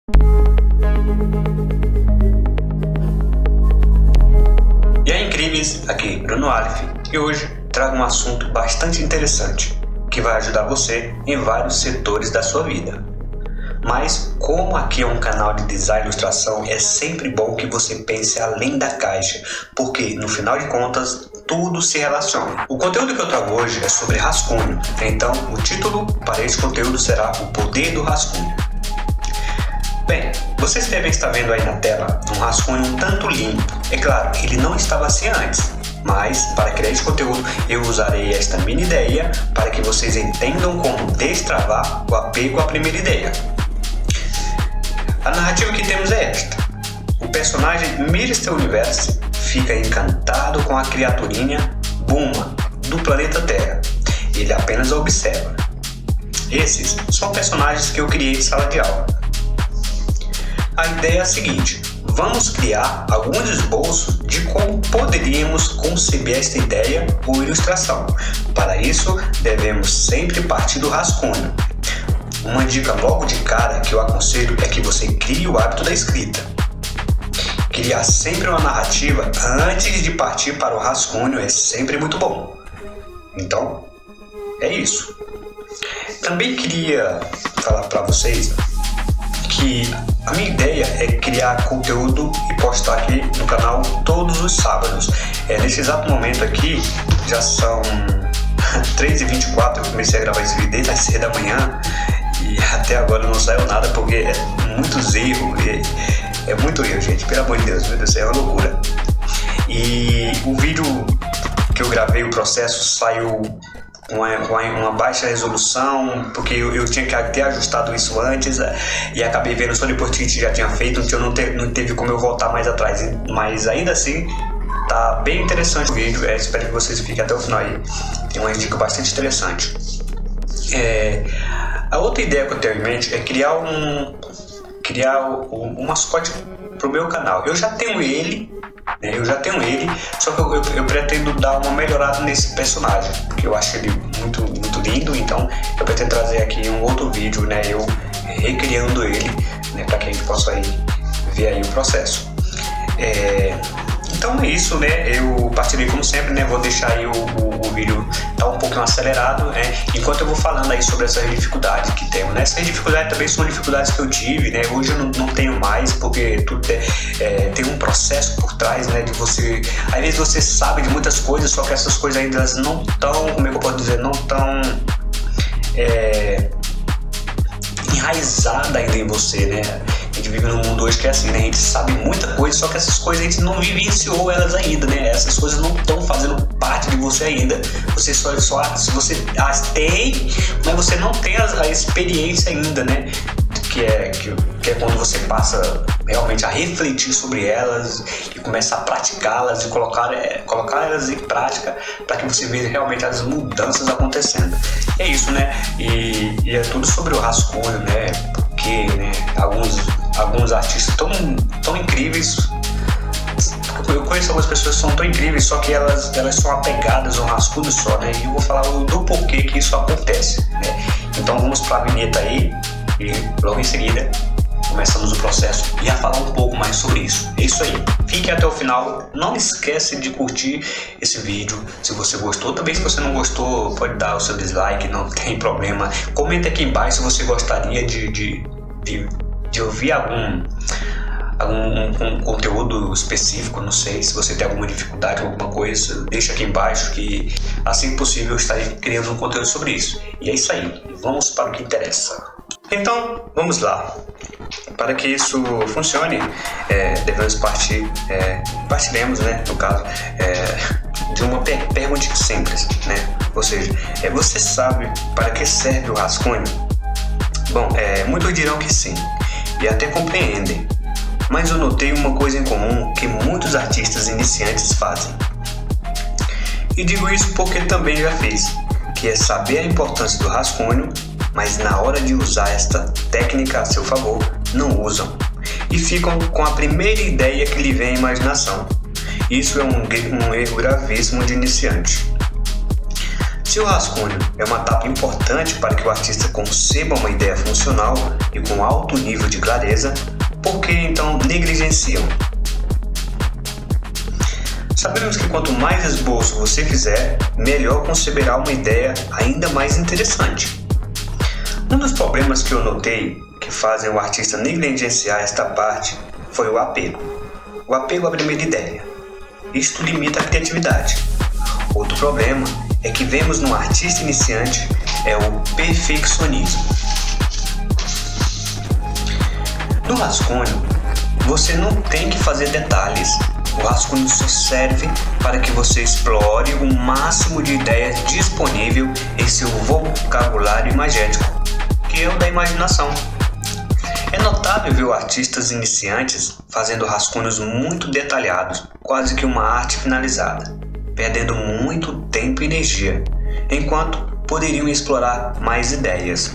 E aí, incríveis, aqui Bruno Aleph, e hoje trago um assunto bastante interessante que vai ajudar você em vários setores da sua vida. Mas como aqui é um canal de design e ilustração, é sempre bom que você pense além da caixa, porque no final de contas tudo se relaciona. O conteúdo que eu trago hoje é sobre rascunho, então o título para esse conteúdo será O Poder do Rascunho. Bem, vocês devem estar vendo aí na tela um rascunho um tanto limpo. É claro, ele não estava assim antes, mas para criar esse conteúdo eu usarei esta mini ideia para que vocês entendam como destravar o apego à primeira ideia. A narrativa que temos é esta. O personagem Mr. Universe fica encantado com a criaturinha Bulma, do planeta Terra. Ele apenas a observa. Esses são personagens que eu criei em sala de aula. A ideia é a seguinte: vamos criar alguns esboços de como poderíamos conceber esta ideia ou ilustração. Para isso, devemos sempre partir do rascunho. Uma dica logo de cara que eu aconselho é que você crie o hábito da escrita. Criar sempre uma narrativa antes de partir para o rascunho é sempre muito bom. Então, é isso. Também queria falar para vocês que a minha ideia é criar conteúdo e postar aqui no canal todos os sábados. Nesse exato momento aqui, já são 3h24, eu comecei a gravar esse vídeo desde as 6 da manhã e até agora não saiu nada porque é muitos erros, é muito erro, gente, pelo amor de Deus, meu Deus, é uma loucura. E o vídeo que eu gravei, o processo, saiu uma baixa resolução, porque eu tinha que ter ajustado isso antes e acabei vendo só depois que a gente já tinha feito, então não teve como eu voltar mais atrás, mas ainda assim tá bem interessante o vídeo. Espero que vocês fiquem até o final aí, tem uma dica bastante interessante. A outra ideia que eu tenho em mente é criar um mascote pro meu canal. Eu já tenho ele, só que eu pretendo dar uma melhorada nesse personagem, porque eu acho ele muito, muito lindo. Então eu pretendo trazer aqui um outro vídeo, né, eu recriando ele, né, para que a gente possa aí ver aí o processo. Então é isso, né? Eu partilhei como sempre, né? Vou deixar aí o vídeo tá um pouquinho acelerado, né? Enquanto eu vou falando aí sobre essas dificuldades que temos, né? Essas dificuldades também são dificuldades que eu tive, né? Hoje eu não tenho mais, porque tudo tem um processo por trás, né? De você, às vezes você sabe de muitas coisas, só que essas coisas ainda não tão, como é que eu posso dizer, não tão enraizada ainda em você, né? A gente vive num mundo hoje que é assim, né? A gente sabe muita coisa, só que essas coisas a gente não vivenciou elas ainda, né? Essas coisas não estão fazendo parte de você ainda. Você se você as tem, mas você não tem a experiência ainda, né? Que é quando você passa realmente a refletir sobre elas e começa a praticá-las e colocar elas em prática para que você veja realmente as mudanças acontecendo. É isso, né? E é tudo sobre o rascunho, né? Porque, né, alguns artistas tão incríveis. Eu conheço algumas pessoas que são tão incríveis, só que elas são apegadas a um rascunho só, né? E eu vou falar do porquê que isso acontece, né? Então vamos para a vinheta aí e logo em seguida começamos o processo e a falar um pouco mais sobre isso. É isso aí, fique até o final. Não esquece de curtir esse vídeo se você gostou. Também, se você não gostou, pode dar o seu dislike, não tem problema. Comenta aqui embaixo se você gostaria de ouvir algum conteúdo específico. Não sei, se você tem alguma dificuldade com alguma coisa, deixa aqui embaixo que assim que possível eu estarei criando um conteúdo sobre isso. E é isso aí, vamos para o que interessa. Então, vamos lá. Para que isso funcione, devemos partiremos, né, no caso, de uma pergunta simples, né? Ou seja, você sabe para que serve o rascunho? Bom, muitos dirão que sim, e até compreendem, mas eu notei uma coisa em comum que muitos artistas iniciantes fazem. E digo isso porque também já fiz, que é saber a importância do rascunho, mas na hora de usar esta técnica a seu favor, não usam e ficam com a primeira ideia que lhe vem à imaginação. Isso é um erro gravíssimo de iniciante. Se o rascunho é uma etapa importante para que o artista conceba uma ideia funcional e com alto nível de clareza, por que então negligenciam? Sabemos que quanto mais esboço você fizer, melhor conceberá uma ideia ainda mais interessante. Um dos problemas que eu notei que fazem o artista negligenciar esta parte foi o apego. O apego à primeira ideia. Isto limita a criatividade. Outro problema é que vemos no artista iniciante é o perfeccionismo. No rascunho, você não tem que fazer detalhes. O rascunho só serve para que você explore o máximo de ideias disponível em seu vocabulário imagético, que é o da imaginação. É notável ver artistas iniciantes fazendo rascunhos muito detalhados, quase que uma arte finalizada, perdendo muito tempo e energia, enquanto poderiam explorar mais ideias.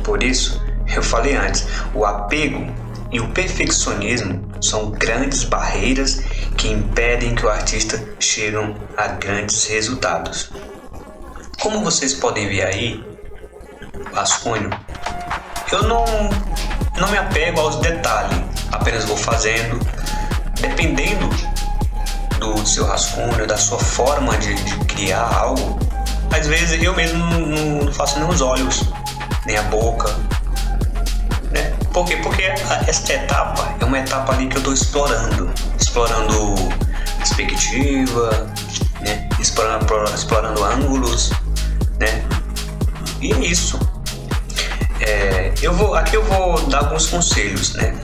Por isso, eu falei antes, o apego e o perfeccionismo são grandes barreiras que impedem que o artista chegue a grandes resultados. Como vocês podem ver aí, o rascunho, eu não me apego aos detalhes, apenas vou fazendo, dependendo do seu rascunho, da sua forma de criar algo. Às vezes eu mesmo não faço nem os olhos, nem a boca, né? Por quê? Porque esta etapa é uma etapa ali que eu estou explorando perspectiva, né? Explorando ângulos, né? E é isso. Aqui eu vou dar alguns conselhos, né?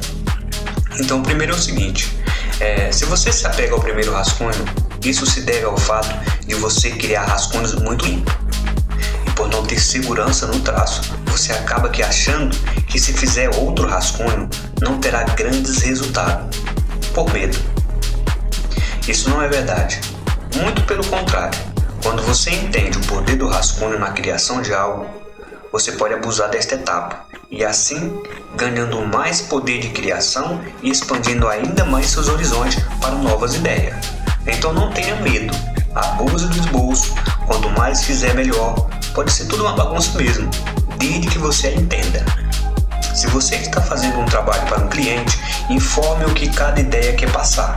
Então, o primeiro é o seguinte: se você se apega ao primeiro rascunho, isso se deve ao fato de você criar rascunhos muito limpos. E por não ter segurança no traço, você acaba achando que se fizer outro rascunho, não terá grandes resultados, por medo. Isso não é verdade. Muito pelo contrário. Quando você entende o poder do rascunho na criação de algo, você pode abusar desta etapa e assim ganhando mais poder de criação e expandindo ainda mais seus horizontes para novas ideias. Então não tenha medo, abuse do esboço, quanto mais fizer melhor, pode ser tudo uma bagunça mesmo, desde que você a entenda. Se você está fazendo um trabalho para um cliente, informe o que cada ideia quer passar.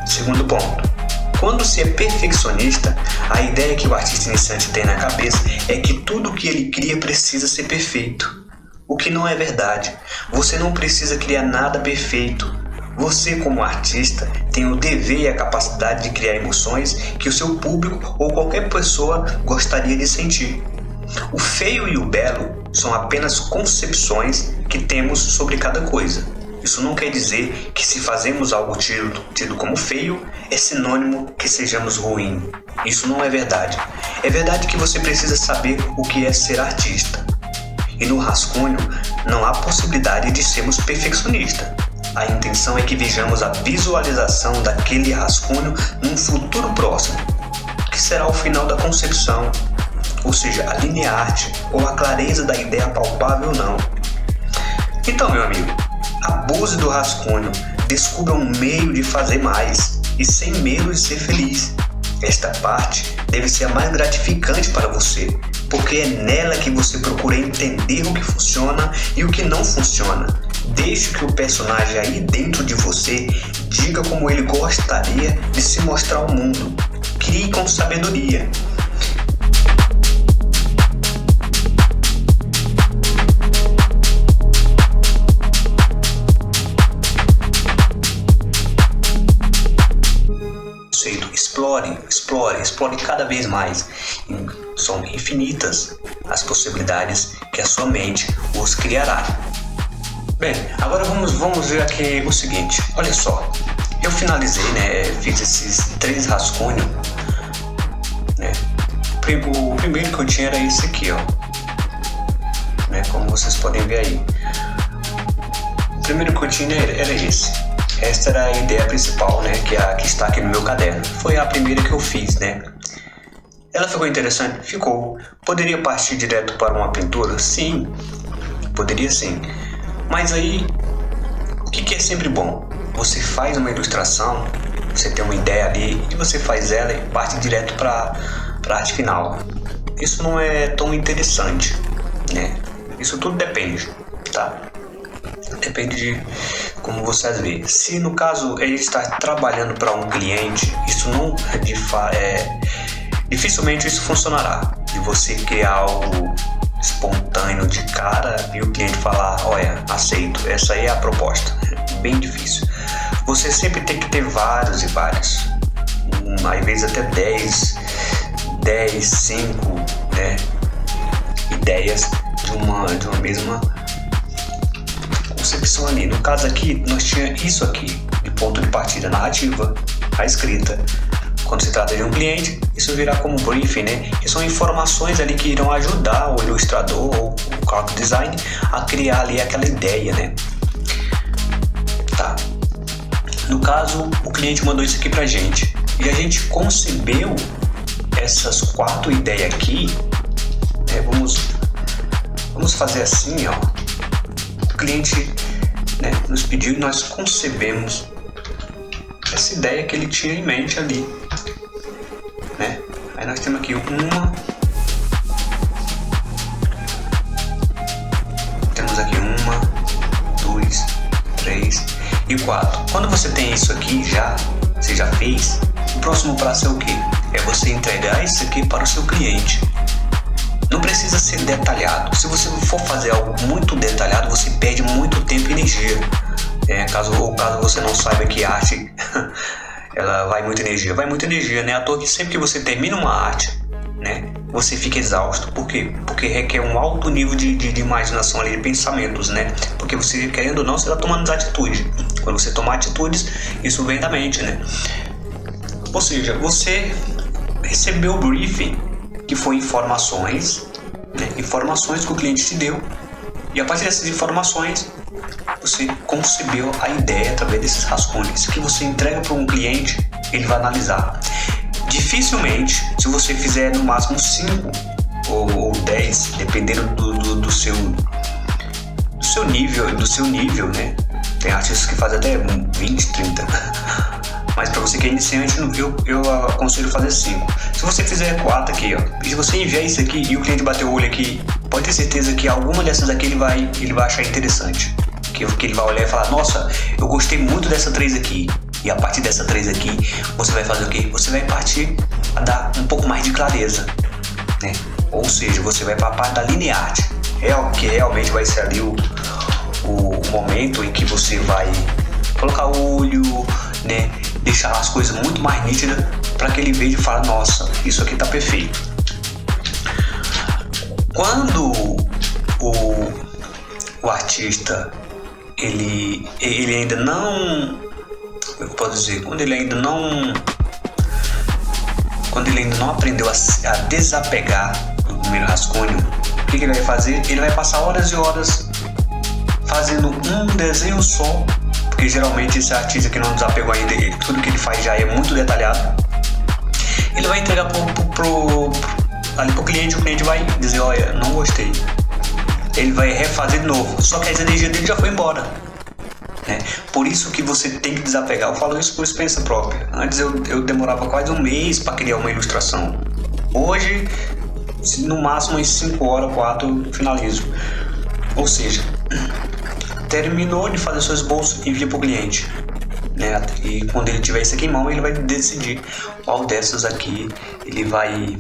Segundo ponto. Quando se é perfeccionista, a ideia que o artista iniciante tem na cabeça é que tudo que ele cria precisa ser perfeito. O que não é verdade. Você não precisa criar nada perfeito. Você, como artista, tem o dever e a capacidade de criar emoções que o seu público ou qualquer pessoa gostaria de sentir. O feio e o belo são apenas concepções que temos sobre cada coisa. Isso não quer dizer que se fazemos algo tido como feio, é sinônimo que sejamos ruins. Isso não é verdade. É verdade que você precisa saber o que é ser artista. E no rascunho não há possibilidade de sermos perfeccionistas. A intenção é que vejamos a visualização daquele rascunho num futuro próximo, que será o final da concepção, ou seja, a linha arte ou a clareza da ideia palpável ou não. Então, meu amigo, abuse do rascunho, descubra um meio de fazer mais e sem medo de ser feliz. Esta parte deve ser a mais gratificante para você, porque é nela que você procura entender o que funciona e o que não funciona. Deixe que o personagem aí dentro de você diga como ele gostaria de se mostrar ao mundo. Crie com sabedoria. Explore cada vez mais. São infinitas as possibilidades que a sua mente os criará. Bem, agora vamos ver aqui o seguinte. Olha só, eu finalizei, né? Fiz esses 3 rascunhos, né? O primeiro que eu tinha era esse aqui, ó, né? Como vocês podem ver aí. O primeiro que eu tinha era esse. Esta era a ideia principal, né, que está aqui no meu caderno. Foi a primeira que eu fiz, né? Ela ficou interessante? Ficou. Poderia partir direto para uma pintura? Sim, poderia sim. Mas aí, o que é sempre bom? Você faz uma ilustração Você tem uma ideia ali e você faz ela e parte direto para a arte final. Isso não é tão interessante, né? Isso tudo depende, tá? Depende de como você vê. Se no caso ele está trabalhando para um cliente, isso não dificilmente isso funcionará. De você criar algo espontâneo de cara e o cliente falar, olha, aceito, essa aí é a proposta. Bem difícil. Você sempre tem que ter vários e vários, às vezes até 10, 5, né, ideias de uma mesma concepção ali. No caso aqui, nós tínhamos isso aqui, de ponto de partida, narrativa, a escrita. Quando se trata de um cliente, isso virá como briefing, né? Que são informações ali que irão ajudar o ilustrador ou o character design a criar ali aquela ideia, né? Tá. No caso, o cliente mandou isso aqui pra gente e a gente concebeu essas 4 ideias aqui, né? Vamos fazer assim, ó. O cliente, né, nos pediu e nós concebemos essa ideia que ele tinha em mente ali, né? Aí nós temos aqui temos aqui 1, 2, 3 e 4. Quando você tem isso aqui você já fez, o próximo passo é o quê? É você entregar isso aqui para o seu cliente. Não precisa ser detalhado. Se você for fazer algo muito detalhado, você perde muito tempo e energia. Caso você não saiba que arte ela vai muita energia, né? À toa que sempre que você termina uma arte, né, você fica exausto. Por quê? Porque requer um alto nível de imaginação ali, de pensamentos, né? Porque você, querendo ou não, você está tomando atitude. Quando você toma atitudes, isso vem da mente, né? Ou seja, você recebeu o briefing, que foi informações, né? Informações que o cliente te deu. E a partir dessas informações, você concebeu a ideia através desses rascunhos que você entrega para um cliente, ele vai analisar. Dificilmente, se você fizer no máximo 5 ou 10, dependendo do seu nível, né? Tem artistas que fazem até 20, 30. Mas para você que é iniciante, eu aconselho fazer 5. Se você fizer 4 aqui, ó, e se você enviar isso aqui e o cliente bater o olho aqui, pode ter certeza que alguma dessas aqui ele vai achar interessante. Que ele vai olhar e falar, nossa, eu gostei muito dessa 3 aqui. E a partir dessa 3 aqui, você vai fazer o quê? Você vai partir a dar um pouco mais de clareza, né? Ou seja, você vai para a parte da linear, que realmente vai ser ali o momento em que você vai colocar o olho, né? Deixar as coisas muito mais nítidas para que ele veja e fale, nossa, isso aqui tá perfeito. Quando o artista ele ainda não, eu posso dizer, quando ele ainda não aprendeu a desapegar do primeiro rascunho, o que ele vai fazer? Ele vai passar horas e horas fazendo um desenho só, porque geralmente esse artista que não desapegou ainda, tudo que ele faz já é muito detalhado. Ele vai entregar ali pro cliente, o cliente vai dizer, olha, não gostei. Ele vai refazer de novo, só que a energia dele já foi embora, né? Por isso que você tem que desapegar. Eu falo isso por experiência própria. Antes eu demorava quase 1 mês para criar uma ilustração. Hoje, no máximo em 5 horas, 4 eu finalizo. Ou seja, terminou de fazer seu esboço, envia para o cliente, né? E quando ele tiver isso aqui em mão, ele vai decidir qual dessas aqui ele vai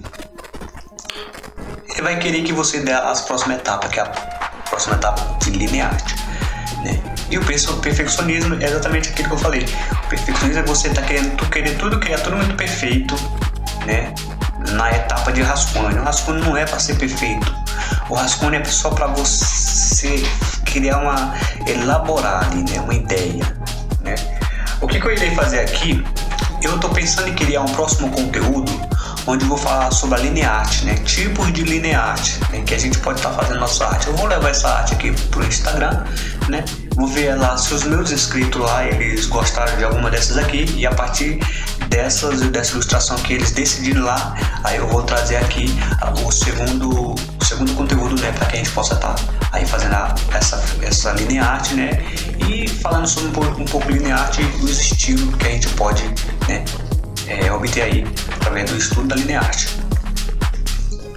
querer que você dê as próximas etapas, que é a próxima etapa de linear, né? E o perfeccionismo é exatamente aquilo que eu falei. O perfeccionismo é você querer tudo muito perfeito, né? Na etapa de rascunho. O rascunho não é para ser perfeito. O rascunho é só para você elaborar ali, né? Uma ideia, né? O que eu irei fazer aqui? Eu estou pensando em criar um próximo conteúdo onde eu vou falar sobre a linear art, né? Tipos de linear art, né? Que a gente pode estar fazendo nossa arte. Eu vou levar essa arte aqui pro Instagram, né? Vou ver lá se os meus inscritos lá, eles gostaram de alguma dessas aqui, e a partir dessa ilustração que eles decidirem lá, aí eu vou trazer aqui o segundo conteúdo, né? Para que a gente possa estar aí fazendo essa linear art, né? E falando sobre um pouco linear e os estilos que a gente pode, né, obter aí através do estudo da linear.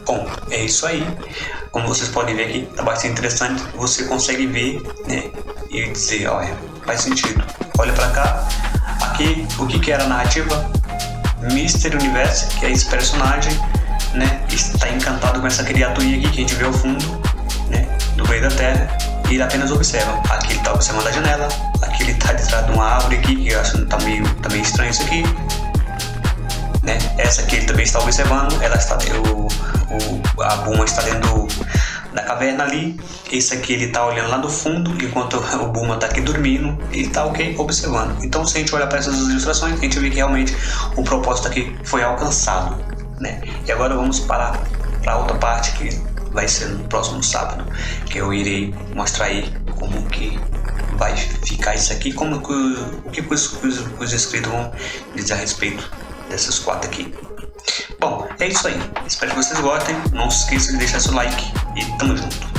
Bom, é isso aí. Como vocês podem ver aqui, tá bastante interessante. Você consegue ver, né, e dizer, olha, faz sentido. Olha para cá. Aqui, o que era a narrativa? Mr. Universe, que é esse personagem, né, está encantado com essa criaturinha aqui que a gente vê ao fundo, né, do meio da Terra, e ele apenas observa. Aqui ele está observando a janela, aqui ele está detrás de uma árvore aqui, que eu acho que tá meio estranho isso aqui, né? Essa aqui ele também está observando, ela está, a Bulma está dentro da caverna ali. Esse aqui ele está olhando lá do fundo, enquanto o Bulma está aqui dormindo e está observando. Então, se a gente olhar para essas ilustrações, a gente vê que realmente o propósito aqui foi alcançado, né? E agora vamos para a outra parte, que vai ser no próximo sábado, que eu irei mostrar aí como que vai ficar isso aqui, como que o que os inscritos vão dizer a respeito dessas 4 aqui. Bom, é isso aí. Espero que vocês gostem. Não se esqueça de deixar seu like e tamo junto.